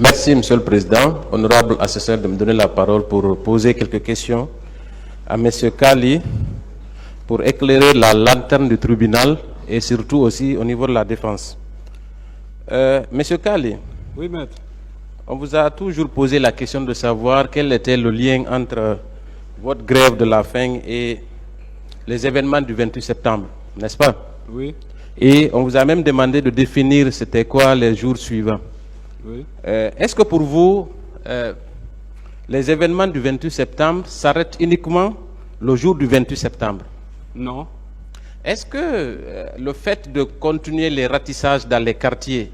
Merci, Monsieur le Président. Honorable assesseur, de me donner la parole pour poser quelques questions à Monsieur Kali pour éclairer la lanterne du tribunal et surtout aussi au niveau de la défense. Monsieur Kali. Oui, maître. On vous a toujours posé la question de savoir quel était le lien entre votre grève de la faim et les événements du 28 septembre, n'est-ce pas? Oui. Et on vous a même demandé de définir c'était quoi les jours suivants. Oui. Est-ce que pour vous, les événements du 28 septembre s'arrêtent uniquement le jour du 28 septembre? Non. Est-ce que le fait de continuer les ratissages dans les quartiers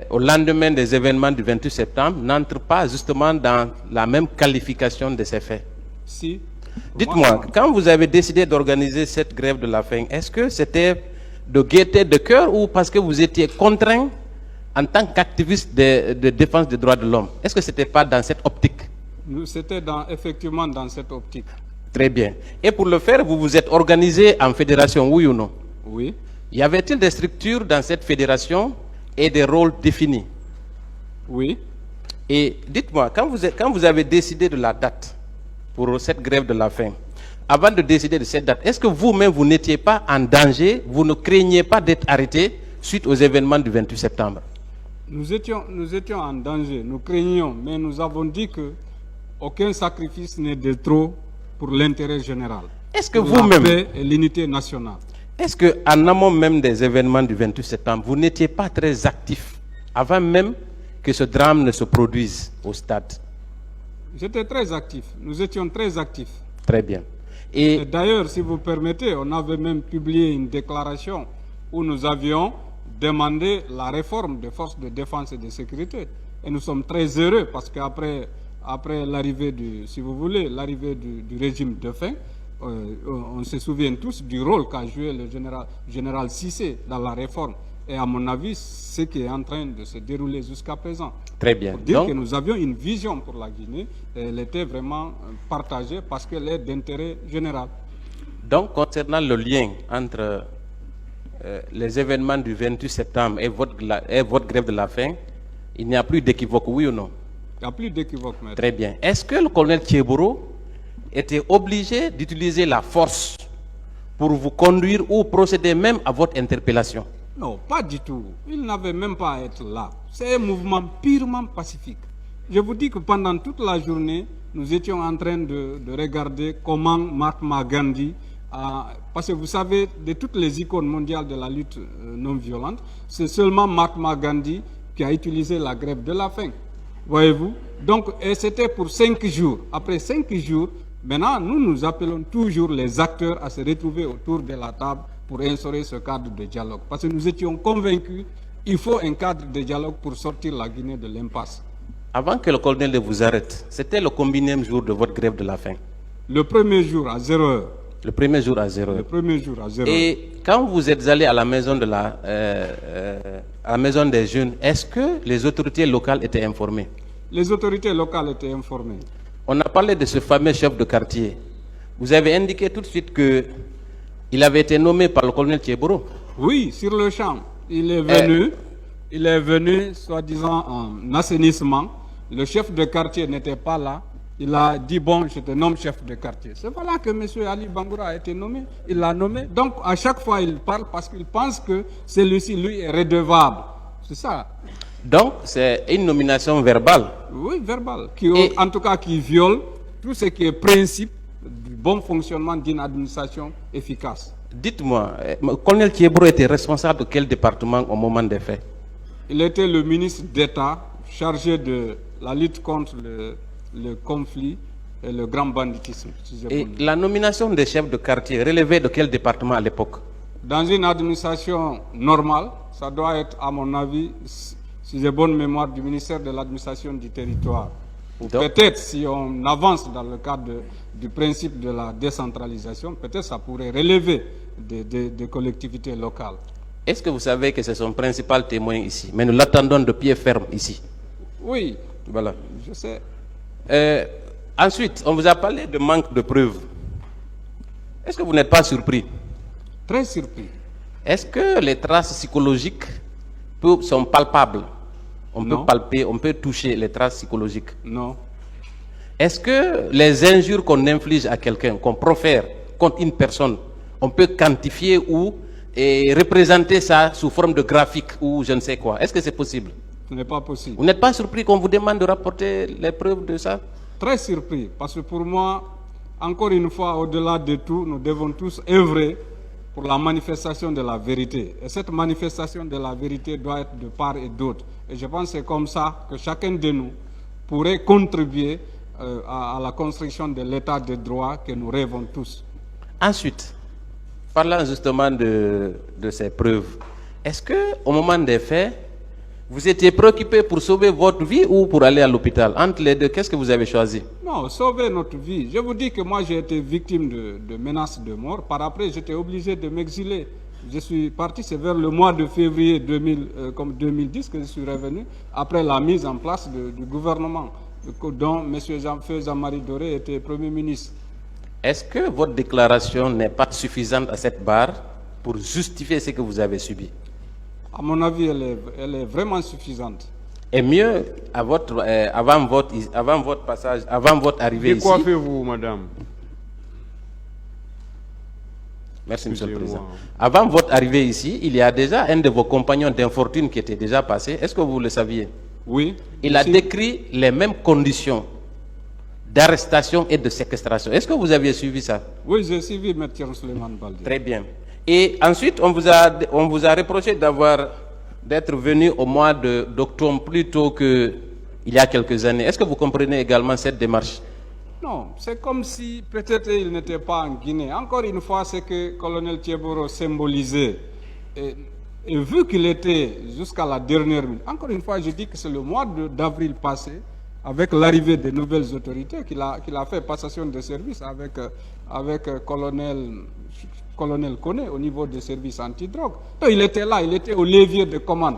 au lendemain des événements du 28 septembre n'entre pas justement dans la même qualification de ces faits? Si. Dites-moi, quand vous avez décidé d'organiser cette grève de la faim, est-ce que c'était de gaieté de cœur ou parce que vous étiez contraint en tant qu'activiste de défense des droits de l'homme? Est-ce que ce n'était pas dans cette optique? C'était effectivement dans cette optique. Très bien. Et pour le faire, vous vous êtes organisé en fédération, oui ou non? Oui. Y avait-il des structures dans cette fédération et des rôles définis? Oui. Et dites-moi, quand vous avez décidé de la date pour cette grève de la faim, avant de décider de cette date, est-ce que vous-même, vous n'étiez pas en danger, vous ne craigniez pas d'être arrêté suite aux événements du 28 septembre? Nous étions en danger, nous craignions, mais nous avons dit que aucun sacrifice n'est de trop pour l'intérêt général. Est-ce que vous-même, la paix et l'unité nationale. Est-ce qu'en amont même des événements du 28 septembre, vous n'étiez pas très actif avant même que ce drame ne se produise au stade? J'étais très actif, nous étions très actifs. Très bien. Et d'ailleurs, si vous permettez, on avait même publié une déclaration où nous avions demandé la réforme des forces de défense et de sécurité. Et nous sommes très heureux parce qu'après l'arrivée l'arrivée du régime de faim, on se souvient tous du rôle qu'a joué le général Cissé dans la réforme. Et à mon avis, ce qui est en train de se dérouler jusqu'à présent. Très bien. Pour dire que nous avions une vision pour la Guinée, et elle était vraiment partagée parce qu'elle est d'intérêt général. Donc, concernant le lien entre les événements du 28 septembre et votre grève de la faim, il n'y a plus d'équivoque, oui ou non? Il n'y a plus d'équivoque, maître. Très bien. Est-ce que le colonel Tchéboro était obligé d'utiliser la force pour vous conduire ou procéder même à votre interpellation? Non, pas du tout. Il n'avait même pas à être là. C'est un mouvement purement pacifique. Je vous dis que pendant toute la journée, nous étions en train de regarder comment Mahatma Gandhi, parce que vous savez, de toutes les icônes mondiales de la lutte non violente, c'est seulement Mahatma Gandhi qui a utilisé la grève de la faim. Voyez-vous? Donc, et c'était pour 5 jours. Après 5 jours, maintenant, nous appelons toujours les acteurs à se retrouver autour de la table pour instaurer ce cadre de dialogue. Parce que nous étions convaincus qu'il faut un cadre de dialogue pour sortir la Guinée de l'impasse. Avant que le colonel ne vous arrête, c'était le combienième jour de votre grève de la faim? Le premier jour à 0 heure. Le premier jour à 0 heure. Le premier jour à 0 heure. Et quand vous êtes allé à la maison à la maison des jeunes, est-ce que les autorités locales étaient informées? Les autorités locales étaient informées. On a parlé de ce fameux chef de quartier. Vous avez indiqué tout de suite qu'il avait été nommé par le colonel Tchéboro. Oui, sur le champ. Il est venu, soi-disant, en assainissement. Le chef de quartier n'était pas là. Il a dit, bon, je te nomme chef de quartier. C'est voilà que M. Ali Bangoura a été nommé. Il l'a nommé. Donc, à chaque fois, il parle parce qu'il pense que celui-ci, lui, est redevable. C'est ça. Donc, c'est une nomination verbale. Oui, verbale. En tout cas, qui viole tout ce qui est principe du bon fonctionnement d'une administration efficace. Dites-moi, le colonel Tchéboro était responsable de quel département au moment des faits? Il était le ministre d'État chargé de la lutte contre le conflit et le grand banditisme. Et la nomination des chefs de quartier relevait de quel département à l'époque? Dans une administration normale, ça doit être, à mon avis, si j'ai bonne mémoire, du ministère de l'administration du territoire. Peut-être, si on avance dans le cadre du principe de la décentralisation, peut-être ça pourrait relever des collectivités locales. Est-ce que vous savez que c'est son principal témoin ici? Mais nous l'attendons de pied ferme ici. Oui, voilà. Je sais. Ensuite, on vous a parlé de manque de preuves. Est-ce que vous n'êtes pas surpris? Très surpris. Est-ce que les traces psychologiques sont palpables? On Non. peut palper, on peut toucher les traces psychologiques. Non. Est-ce que les injures qu'on inflige à quelqu'un, qu'on profère contre une personne, on peut quantifier ou représenter ça sous forme de graphique ou je ne sais quoi? Est-ce que c'est possible? Ce n'est pas possible. Vous n'êtes pas surpris qu'on vous demande de rapporter les preuves de ça? Très surpris, parce que pour moi, encore une fois, au-delà de tout, nous devons tous œuvrer pour la manifestation de la vérité. Et cette manifestation de la vérité doit être de part et d'autre. Et je pense que c'est comme ça que chacun de nous pourrait contribuer à la construction de l'état de droit que nous rêvons tous. Ensuite, parlant justement de ces preuves, est-ce qu'au moment des faits, vous étiez préoccupé pour sauver votre vie ou pour aller à l'hôpital? Entre les deux, qu'est-ce que vous avez choisi? Non, sauver notre vie. Je vous dis que moi, j'ai été victime de menaces de mort. Par après, j'étais obligé de m'exiler. Je suis parti, c'est vers le mois de février 2010 que je suis revenu, après la mise en place du gouvernement, dont M. Jean-Marie Doré était Premier ministre. Est-ce que votre déclaration n'est pas suffisante à cette barre pour justifier ce que vous avez subi? À mon avis, elle est vraiment suffisante. Et mieux, avant votre passage, avant votre arrivée ici. Décoiffez-vous, madame. Merci, Monsieur le Excusez-moi. Président. Avant votre arrivée ici, il y a déjà un de vos compagnons d'infortune qui était déjà passé. Est-ce que vous le saviez? Oui. Il a Aussi. décrit les mêmes conditions d'arrestation et de séquestration. Est-ce que vous aviez suivi ça? Oui, j'ai suivi M. Suleiman Baldi. Très bien. Et ensuite, on vous a reproché d'être venu au mois d'octobre plus tôt qu'il y a quelques années. Est-ce que vous comprenez également cette démarche? Non, c'est comme si peut-être il n'était pas en Guinée. Encore une fois, c'est que le colonel Thieboro symbolisait. Et vu qu'il était jusqu'à la dernière minute, encore une fois, je dis que c'est le mois d'avril passé, avec l'arrivée des nouvelles autorités, qu'il a fait passation de service avec colonel Koné au niveau des services antidrogue. Donc il était là, il était au levier de commande.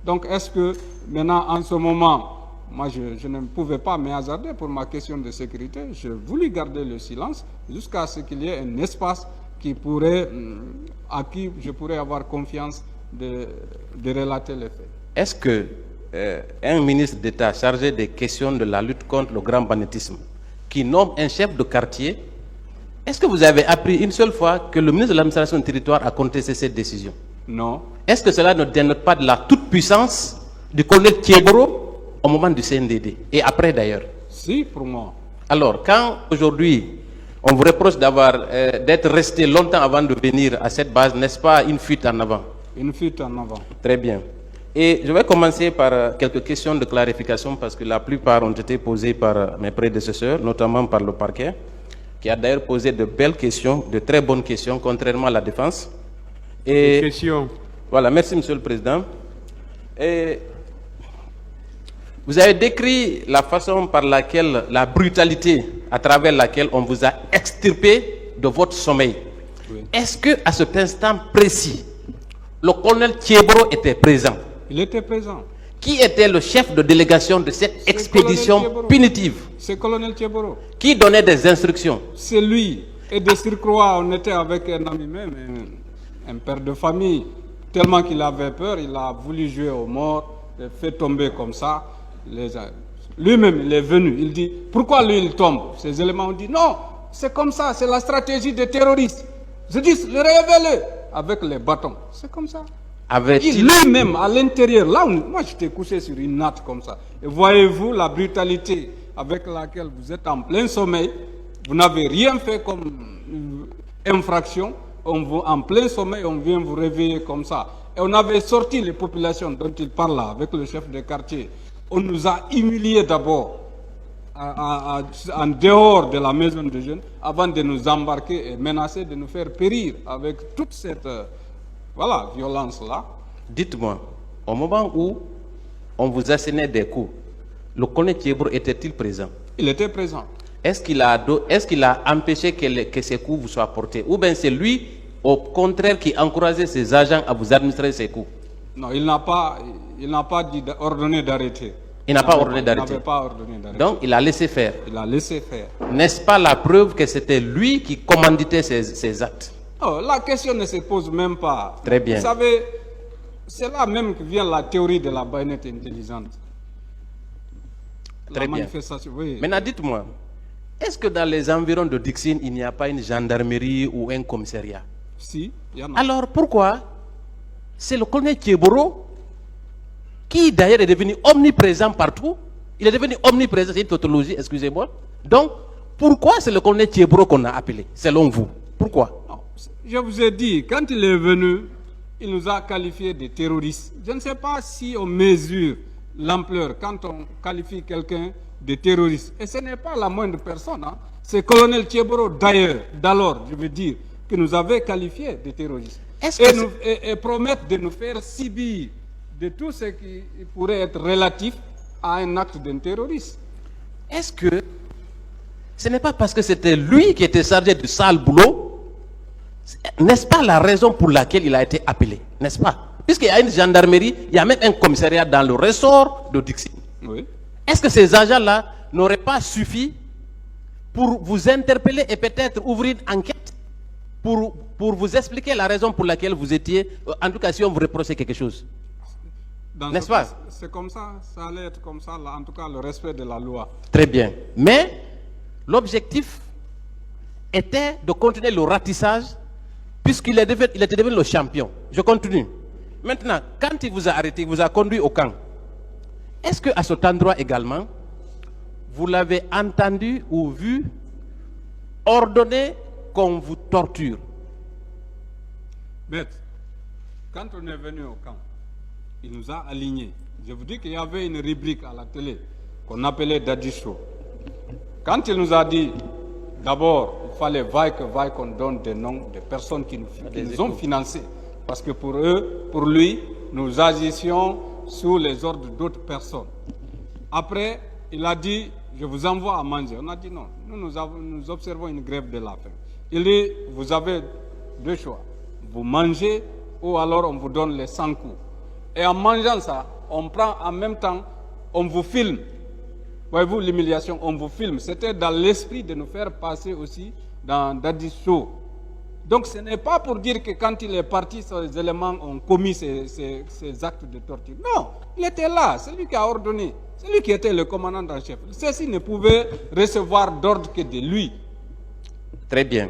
Donc est-ce que maintenant, en ce moment, moi je ne pouvais pas me hasarder pour ma question de sécurité, j'ai voulu garder le silence jusqu'à ce qu'il y ait un espace à qui je pourrais avoir confiance de relater les faits. Est-ce que un ministre d'État chargé des questions de la lutte contre le grand banditisme, qui nomme un chef de quartier, est-ce que vous avez appris une seule fois que le ministre de l'administration du territoire a contesté cette décision? Non. Est-ce que cela ne dénote pas de la toute-puissance du colonel Thieboro au moment du CNDD et après d'ailleurs? Si, pour moi. Alors, quand aujourd'hui on vous reproche d'être resté longtemps avant de venir à cette base, n'est-ce pas une fuite en avant? Une fuite en avant. Très bien. Et je vais commencer par quelques questions de clarification parce que la plupart ont été posées par mes prédécesseurs, notamment par le parquet, qui a d'ailleurs posé de belles questions, de très bonnes questions, contrairement à la défense. Et Question. voilà, merci Monsieur le Président. Et vous avez décrit la façon par laquelle, la brutalité à travers laquelle on vous a extirpé de votre sommeil. Oui. Est-ce que à cet instant précis, le colonel Thieboro était présent? Il était présent. Qui était le chef de délégation de cette expédition colonel Thieboro. punitive? C'est le colonel Thieboro. Qui donnait des instructions? C'est lui. Et de surcroît, on était avec un ami même, un père de famille. Tellement qu'il avait peur, il a voulu jouer aux morts, il fait tomber comme ça. Lui-même, il est venu. Il dit, pourquoi lui, il tombe? Ces éléments ont dit, non, c'est comme ça, c'est la stratégie des terroristes. Je dis, révèle-le avec les bâtons. C'est comme ça. Avait-il Lui-même, à l'intérieur, là, moi j'étais couché sur une natte comme ça. Et voyez-vous la brutalité avec laquelle vous êtes en plein sommeil, vous n'avez rien fait comme infraction, en plein sommeil, on vient vous réveiller comme ça. Et on avait sorti les populations dont il parle là, avec le chef de quartier. On nous a humiliés d'abord en dehors de la maison de jeunes, avant de nous embarquer et menacer de nous faire périr avec toute cette violence-là. Dites-moi, au moment où on vous assénait des coups, le colonel Thieboro était-il présent? Il était présent. Est-ce qu'il a empêché que ces coups vous soient portés? Ou bien c'est lui, au contraire, qui encourageait ses agents à vous administrer ces coups? Non, il n'a pas ordonné d'arrêter. Il n'a pas ordonné Il d'arrêter. n'avait pas ordonné d'arrêter. Donc, il a laissé faire. Il a laissé faire. N'est-ce pas la preuve que c'était lui qui commanditait ces actes? Oh, la question ne se pose même pas. Très bien. Vous savez, C'est là même que vient la théorie de la baïonnette intelligente. Très La bien. manifestation, oui. Maintenant, dites-moi, est-ce que dans les environs de Dixine, il n'y a pas une gendarmerie ou un commissariat? Si, il y en a. Alors pourquoi c'est le colonel Thieboro qui d'ailleurs est devenu omniprésent partout? Il est devenu omniprésent, c'est une tautologie, excusez-moi. Donc, pourquoi c'est le colonel Thieboro qu'on a appelé, selon vous? Pourquoi? Non, je vous ai dit, quand il est venu, il nous a qualifiés de terroristes. Je ne sais pas si on mesure l'ampleur quand on qualifie quelqu'un de terroriste. Et ce n'est pas la moindre personne. Hein. C'est colonel Thieboro d'ailleurs, d'alors, je veux dire, qui nous avait qualifiés de terroristes. Et promettent de nous faire subir de tout ce qui pourrait être relatif à un acte d'un terroriste. Est-ce que ce n'est pas parce que c'était lui qui était chargé du sale boulot? N'est-ce pas la raison pour laquelle il a été appelé? N'est-ce pas? Puisqu'il y a une gendarmerie, il y a même un commissariat dans le ressort de Dixie. Oui. Est-ce que ces agents-là n'auraient pas suffi pour vous interpeller et peut-être ouvrir une enquête pour vous expliquer la raison pour laquelle vous étiez, en tout cas si on vous reprochait quelque chose? N'est-ce pas? C'est comme ça, ça allait être comme ça, là, en tout cas le respect de la loi. Très bien. Mais l'objectif était de continuer le ratissage puisqu'il était devenu le champion. Je continue. Maintenant, quand il vous a arrêté, il vous a conduit au camp. Est-ce qu'à cet endroit également, vous l'avez entendu ou vu ordonner qu'on vous torture? Bête, quand on est venu au camp, il nous a alignés. Je vous dis qu'il y avait une rubrique à la télé qu'on appelait Daddy Show. Quand il nous a dit, d'abord, il fallait vaille qu'on donne des noms des personnes qui nous ont financés. Parce que pour lui, nous agissions sous les ordres d'autres personnes. Après, il a dit, je vous envoie à manger. On a dit non, nous observons une grève de la faim. Il dit, vous avez deux choix. Vous mangez ou alors on vous donne les 100 coups. Et en mangeant ça, on prend en même temps, on vous filme. Voyez-vous l'humiliation, on vous filme. C'était dans l'esprit de nous faire passer aussi dans Daddy Show. Donc ce n'est pas pour dire que quand il est parti, ces éléments ont commis ces actes de torture. Non, il était là, c'est lui qui a ordonné. C'est lui qui était le commandant en chef. Ceux-ci ne pouvaient recevoir d'ordre que de lui. Très bien.